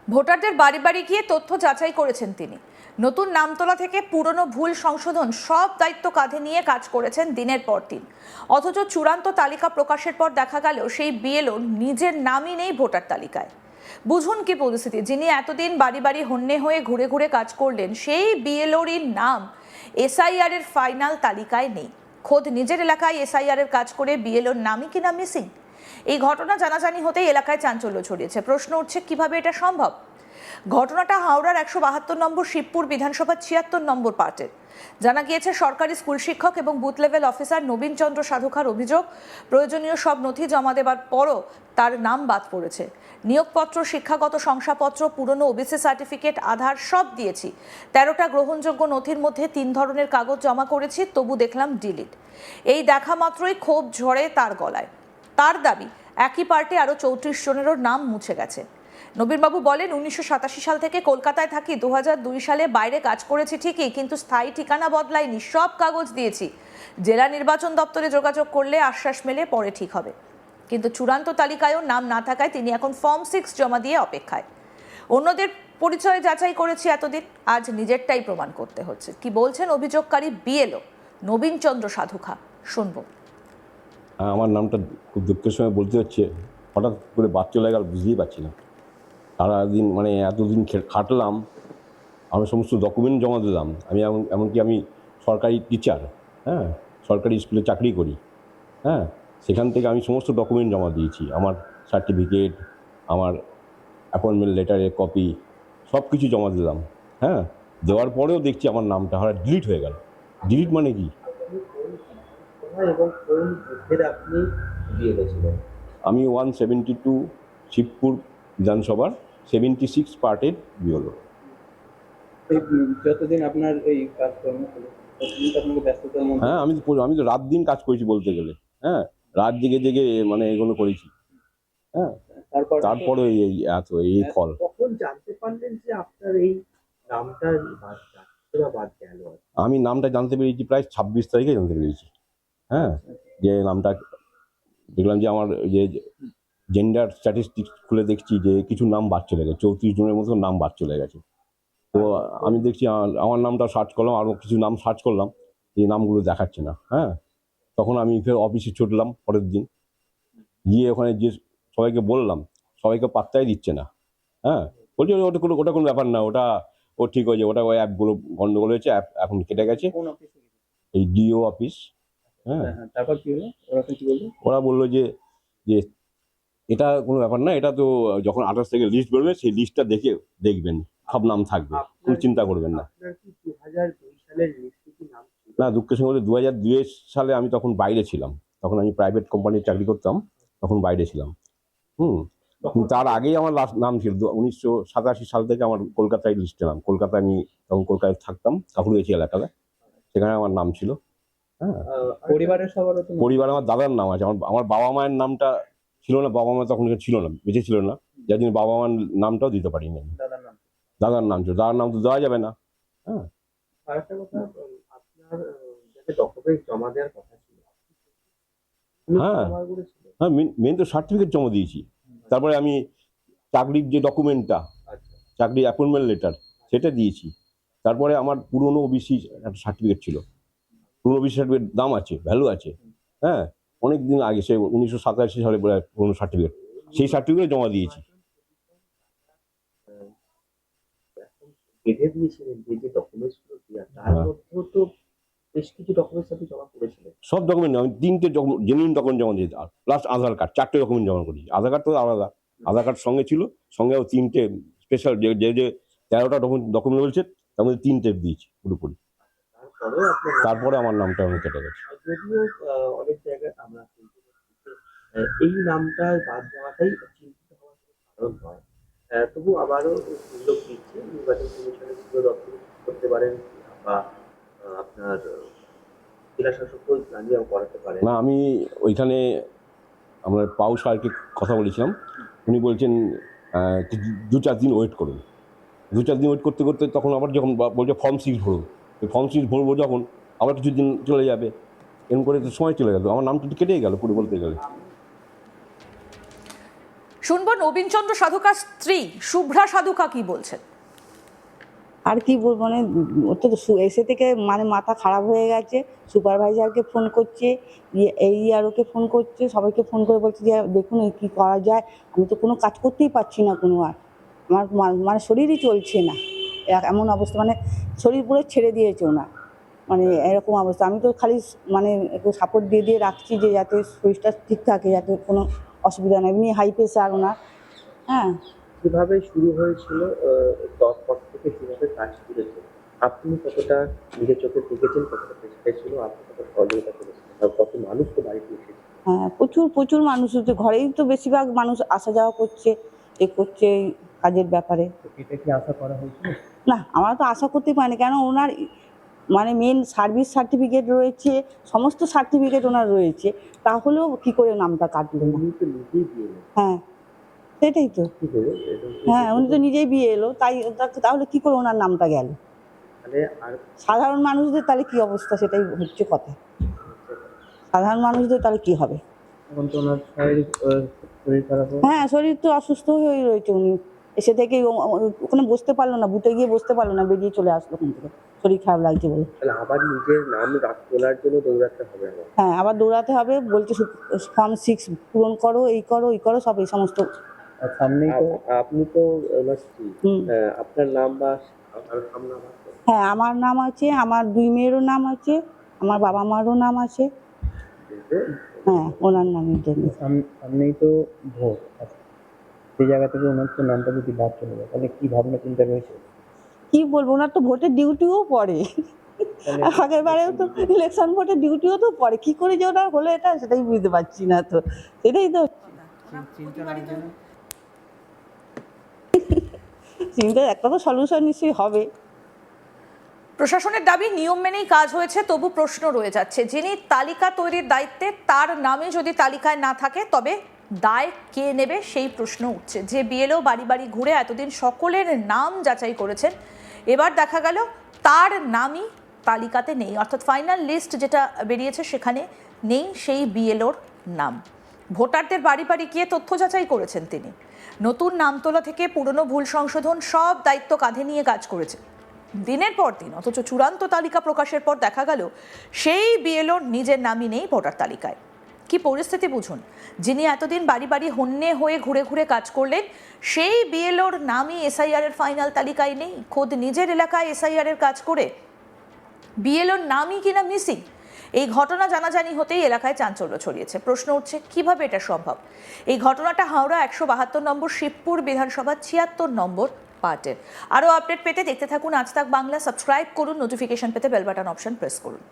ভোটারদের বাড়ি বাড়ি গিয়ে তথ্য যাচাই করেছেন তিনি। নতুন নামতলা থেকে পুরনো ভুল সংশোধন সব দায়িত্ব কাঁধে নিয়ে কাজ করেছেন দিনের পর দিন। অথচ চূড়ান্ত তালিকা প্রকাশের পর দেখা গেল সেই বিএলও নিজের নামই নেই ভোটার তালিকায়। বুঝুন কি পরিস্থিতি। যিনি এতদিন বাড়ি বাড়ি হন্যে হয়ে ঘুরে ঘুরে কাজ করলেন, সেই বিএলওরই নাম এসআইআর এর ফাইনাল তালিকায় নেই। খোদ নিজের এলাকায় এসআইআর এর কাজ করে বিএলওর নামই কিনা মিসিং। এই ঘটনা জানাজানি হতেই এলাকায় চাঞ্চল্য ছড়িয়েছে। প্রশ্ন উঠছে, কিভাবে এটা সম্ভব? ঘটনাটা হাওড়ার 172 নম্বর শিবপুর বিধানসভার 76 নম্বর পার্টের। জানা গিয়েছে, সরকারি স্কুল শিক্ষক এবং বুথ লেভেল অফিসার নবীন চন্দ্র সাধুখার অভিযোগ, প্রয়োজনীয় সব নথি জমা দেবার পরও তার নাম বাদ পড়েছে। নিয়োগপত্র, শিক্ষাগত শংসাপত্র, পুরনো ওবিসি সার্টিফিকেট, আধার সব দিয়েছি। 13টা গ্রহণযোগ্য নথির মধ্যে 3 ধরনের কাগজ জমা করেছি, তবু দেখলাম ডিলিট। এই দেখা মাত্রই ক্ষোভ ঝরে তার গলায়। তার দাবি, একই পার্টি আরও 34 জনেরও নাম মুছে গেছে। নবীনবাবু বলেন, 1987 সাল থেকে কলকাতায় থাকি। 2002 সালে বাইরে কাজ করেছি ঠিকই, কিন্তু স্থায়ী ঠিকানা বদলাইনি, সব কাগজ দিয়েছি। জেলা নির্বাচন দপ্তরে যোগাযোগ করলে আশ্বাস মেলে পরে ঠিক হবে, কিন্তু চূড়ান্ত তালিকায়ও নাম না থাকায় তিনি এখন ফর্ম 6 জমা দিয়ে অপেক্ষায়। অন্যদের পরিচয় যাচাই করেছি এতদিন, আজ নিজেরটাই প্রমাণ করতে হচ্ছে। কি বলছেন অভিযোগকারী বিএলও নবীন চন্দ্র সাধুখা, শুনবো। আমার নামটা খুব দুঃখের সঙ্গে বলতে হচ্ছে, হঠাৎ করে বাদ চলে গেল, বুঝতেই পারছি না। সারাদিন মানে এতদিন খাটলাম, আমি সমস্ত ডকুমেন্ট জমা দিলাম। আমি এমনকি আমি সরকারি টিচার, হ্যাঁ, সরকারি স্কুলে চাকরি করি, হ্যাঁ, সেখান থেকে আমি সমস্ত ডকুমেন্ট জমা দিয়েছি। আমার সার্টিফিকেট, আমার অ্যাপয়েন্টমেন্ট লেটারের কপি, সব কিছু জমা দিলাম। হ্যাঁ, দেওয়ার পরেও দেখছি আমার নামটা হঠাৎ ডিলিট হয়ে গেল। ডিলিট মানে কি? এবং কোন বুথের আপনি বিএলও ছিলেন? আমি 172 শিবপুর বিধানসভার 76 পার্টের বিএলও। যতদিন আপনার এই কাজকর্ম হলো ততদিন তো আপনাকে ব্যস্ততার মধ্যে। হ্যাঁ, আমি তো রাত দিন কাজ করেছি বলতে গেলে। হ্যাঁ, রাত জেগে জেগে মানে এগুলো করেছি। হ্যাঁ, তারপরে এই ফল। কখন জানতে পারলেন যে আপনার এই নামটা বাদ গেল? আমি নামটা জানতে পেরেছি প্রায় 26 তারিখে জানতে পেরেছি। হ্যাঁ, যে নামটা দেখলাম যে আমার যে জেন্ডার স্ট্যাটিস্টিক্স খুলে দেখছি যে কিছু নাম বাদ চলে গেছে, 34 জনের মতো নাম বাদ চলে গেছে। তো আমি দেখছি আমার নামটা সার্চ করলাম, আরও কিছু নাম সার্চ করলাম, এই নামগুলো দেখাচ্ছে না। হ্যাঁ, তখন আমি ফের অফিসে ছুটলাম পরের দিন, গিয়ে ওখানে যে সবাইকে বললাম, সবাইকে পাত্তাই দিচ্ছে না। হ্যাঁ, বলছি ওটা কোনো ব্যাপার না, ওটা ও ঠিক হয়েছে, ওটা ওই অ্যাপগুলো গন্ডগোল হয়েছে, অ্যাপ এখন কেটে গেছে। এই ডিও অফিস। হ্যাঁ, তারপর কি হলো? ওরা কি বললো? ওরা বললো যে যে এটা কোনো ব্যাপার না, এটা তো যখন 28 থেকে লিস্ট বেরোবে সেই লিস্টটা দেখে দেখবেন, সব নাম থাকবে, কোনো চিন্তা করবেন না। আপনার কি 2002 সালের লিস্টে কি নাম ছিল? না, দুঃখের সঙ্গে 2002 সালে আমি তখন বাইরে ছিলাম, তখন আমি প্রাইভেট কোম্পানির চাকরি করতাম, তখন বাইরে ছিলাম। তার আগেই আমার লাস্ট নাম ছিল 1987 সাল থেকে আমার কলকাতায় লিস্টে নাম। কলকাতায় আমি তখন কলকাতায় থাকতাম, কাকুরগাছি এলাকায়, সেখানে আমার নাম ছিল। হ্যাঁ, পরিবারের সবার পরিবারে আমার দাদার নাম আছে, আমার বাবা মায়ের নামটা ছিল না, বাবা মা তখন ছিল না, বেঁচে ছিল না, যার জন্য বাবা মার নামটাও দিতে পারিনি আমি। দাদার নাম ছিল, দাদার নাম তো দেওয়া যাবে না। হ্যাঁ, আরেকটা কথা, আপনার যাতে ডকুমেন্ট জমা দেওয়ার কথা ছিল, হ্যাঁ, হ্যাঁ, মেন তো সার্টিফিকেট জমা দিয়েছি। তারপরে আমি চাকরির যে ডকুমেন্টটা, চাকরির অ্যাপয়েন্টমেন্ট লেটার, সেটা দিয়েছি। তারপরে আমার পুরনো ওবিসি একটা সার্টিফিকেট ছিল, পুরনো ওবিসি সার্টিফিকেট দাম আছে, ভ্যালু আছে। হ্যাঁ, অনেক দিন আগে, সে 1987 সালে পুরনো সার্টিফিকেট, সেই সার্টিফিকেট জমা দিয়েছি। বেঁধে দিয়েছিলেন যে ডকুমেন্টসগুলো দেওয়া, তার মধ্যে তো বেশ কিছু ডকুমেন্টস আপনি জমা করেছিলেন। সব ডকুমেন্ট আমি 3টে জেনুইন ডকুমেন্ট জমা দিয়েছি, প্লাস আধার কার্ড, 4টে ডকুমেন্ট জমা করেছি। আধার কার্ড তো আলাদা, আধার কার্ড সঙ্গে ছিল, সঙ্গে 3টে স্পেশাল যে 13টা ডকুমেন্ট বলছে, তার মধ্যে 3টে দিয়েছি পুরোপুরি। তারপরে আমার নামটা আমি কেটে গেছে। যদিও অনেক জায়গায় আমরা এই নামটা বাদ যাওয়াটাই চিন্তিত হওয়ার কারণ হয়, তবু আবারও সুযোগ দিচ্ছে নির্বাচন কমিশনের দপ্তর করতে পারেন বা আপনার জেলা শাসকও জানিয়েও করাতে পারেন। না, আমি ওইখানে আমরা পাউ স্যারকে কথা বলেছিলাম, উনি বলছেন 2-4 দিন ওয়েট করুন। 2-4 দিন ওয়েট করতে করতে তখন আবার যখন বলছে ফর্ম 6 ভরুন, ওই ফর্ম 6 ভরবো যখন, আবার কিছু দিন চলে যাবে, এরকম করে তো সময় চলে গেল, আমার নামটা কেটেই গেল পুরো বলতে গেলে। শুনবো নবীনচন্দ্র সাধুকার স্ত্রী শুভ্রা সাধুকা কি বলছেন। আর কি বলবো, মানে ওর তো এসে থেকে মানে মাথা খারাপ হয়ে গেছে। সুপারভাইজারকে ফোন করছে, এই ওকে ফোন করছে, সবাইকে ফোন করে বলছে যে দেখুন কি করা যায়, আমি তো কোনো কাজ করতেই পারছি না কোনো। আর আমার মানে শরীরই চলছে না, এমন অবস্থা, মানে শরীর পুরো ছেড়ে দিয়েছে ওনার, মানে এরকম অবস্থা। আমি তো খালি মানে একটু সাপোর্ট দিয়ে দিয়ে রাখছি যে যাতে শরীরটা ঠিক থাকে, যাতে কোনো অসুবিধা না। এমনি হাই প্রেশার ওনার। হ্যাঁ, কিভাবে শুরু হয়েছিল, তারপর থেকে কিভাবে কাজ করেছে, আপনি কতটা নিজের চোখে দেখেছেন, কতটা চেষ্টা ছিল, আপনি কত সহযোগিতা করেছেন, আর কত মানুষ তো বাড়িতে এসেছে? হ্যাঁ, প্রচুর প্রচুর মানুষ হচ্ছে, ঘরেই তো বেশিরভাগ মানুষ আসা যাওয়া করছে, করছে এই কাজের ব্যাপারে। তো এটা কি আশা করা হয়েছিল? না, আমরা তো আশা করতেই পারিনি, কেন ওনার মানে মেন সার্ভিস সার্টিফিকেট রয়েছে, সমস্ত সার্টিফিকেট ওনার রয়েছে, তাহলেও কি করে নামটা কাটলো না? উনি তো নিজেই দিয়ে নেন। হ্যাঁ, সেটাই তো। কি করে হ্যাঁ, উনি তো নিজেই বিয়ে এলো, তাই তাহলে কি করে ওনার নামটা গেল? তাহলে আর সাধারণ মানুষদের তাহলে কি অবস্থা, সেটাই হচ্ছে কথা। সাধারণ মানুষদের তাহলে কি হবে? এখন তো ওনার শারীরিক শরীর খারাপ হয়। হ্যাঁ, শরীর তো অসুস্থ হয়ে রয়েছে। উনি এসে থেকে ওখানে বসতে পারলো না, বুথে গিয়ে বসতে পারলো না, বেরিয়ে চলে আসলো ওখান থেকে, শরীর খারাপ লাগছে বলে। তাহলে আবার নিজের নাম তোলার জন্য দৌড়াতে হবে আমার। হ্যাঁ, আবার দৌড়াতে হবে, বলছে ফর্ম 6 পূরণ করো, এই করো, এই করো, সব এই সমস্ত। আর সামনেই তো আপনি তো ওনার স্ত্রী, হুম। আপনার নাম বা আর সামনে আমার তো হ্যাঁ, আমার নাম আছে, আমার 2 মেয়েরও নাম আছে, আমার বাবা মারও নাম আছে। হ্যাঁ, ওনার নামের জন্য। সামনেই তো ভোট, সেই জায়গা থেকে ওনার তো নামটা যদি বাদ চলে যায়, তাহলে কি ভাবনা চিন্তা রয়েছে? কি বলবো, ওনার তো ভোটের ডিউটিও পড়ে, আগের বারেও তো ইলেকশন ভোটের ডিউটিও তো পড়ে, কি করে যে ওনার হলো এটা সেটাই বুঝতে পারছি না তো, সেটাই তো চিন্তার একটা তো সলিউশন নিশ্চয়ই হবে। প্রশাসনের দাবি নিয়ম মেনেই কাজ হয়েছে, তবু প্রশ্ন রয়ে যাচ্ছে যিনি তালিকা তৈরির দায়িত্বে তার নামে যদি তালিকায় না থাকে তবে দায় কে নেবে সেই প্রশ্ন উঠছে। যে বিএলও বাড়ি বাড়ি ঘুরে এতদিন সকলের নাম যাচাই করেছেন, এবার দেখা গেল তার নামই তালিকাতে নেই, অর্থাৎ ফাইনাল লিস্ট যেটা বেরিয়েছে সেখানে নেই সেই বিএলওর নাম। ভোটারদের বাড়ি বাড়ি গিয়ে তথ্য যাচাই করেছেন তিনি। নতুন নাম তোলা থেকে পুরনো ভুল সংশোধন সব দায়িত্ব কাঁধে নিয়ে কাজ করেছে দিনের পর দিন, অথচ চূড়ান্ত তালিকা প্রকাশের পর দেখা গেল সেই বিএলওর নিজের নামই নেই ভোটার তালিকায়। কি পরিস্থিতি বুঝুন, যিনি এতদিন বাড়ি বাড়ি হন্যে হয়ে ঘুরে ঘুরে কাজ করলেন সেই বিএলওর নামই এসআইআর এর ফাইনাল তালিকায় নেই। খোদ নিজের এলাকায় এসআইআর এর কাজ করে বিএলওর নামই কিনা মিসিং। এই ঘটনা জানাজানি হতেই এলাকায় চাঞ্চল্য ছড়িয়েছে। প্রশ্ন উঠছে কিভাবে এটা সম্ভব। এই ঘটনাটা হাওড়া 172 নম্বর শিবপুর বিধানসভা 76 নম্বর পার্টের। আরও আপডেট পেতে দেখতে থাকুন আজ তাক বাংলা, সাবস্ক্রাইব করুন, নোটিফিকেশন পেতে বেল বাটন অপশন প্রেস করুন।